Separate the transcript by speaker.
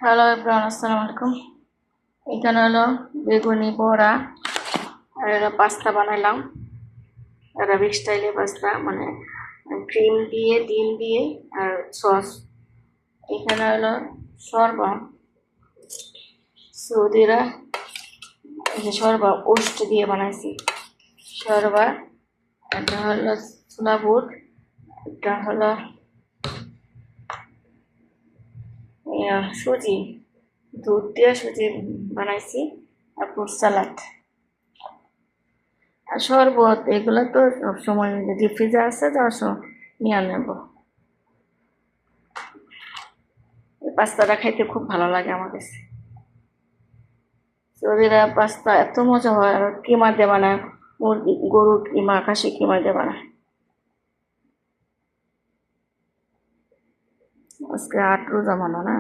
Speaker 1: Hello everyone, আসসালামু আলাইকুম। এখানে হলো বেগুনি বড়া আর এরা পাস্তা বানাইলাম। আরবিক স্টাইলে পাস্তা, মানে ক্রিম দিয়ে, ডিম দিয়ে আর সস। এখানে হলো শরবা, সৌদিরা এই যে শরবা ওস্ট দিয়ে বানাইছি। শরবা, এটা হলো ছোলা বুট, এটা হলো সুজি, দুধ দিয়ে সুজি বানাইছি, আর ফ্রুট সালাড আর শরবত। এগুলো তো সবসময় যদি ফ্রিজে আসে যাওয়ার সময় নিয়ে নেব। এই পাস্তাটা খাইতে খুব ভালো লাগে আমার কাছে। সৌদিরা পাস্তা এত মজা হয়, আর কিমা দিয়ে বানায়, মুরগি, গরুর কিমা, খাসি কিমা দিয়ে বানায়। আজকে 8 রোজা মানো না?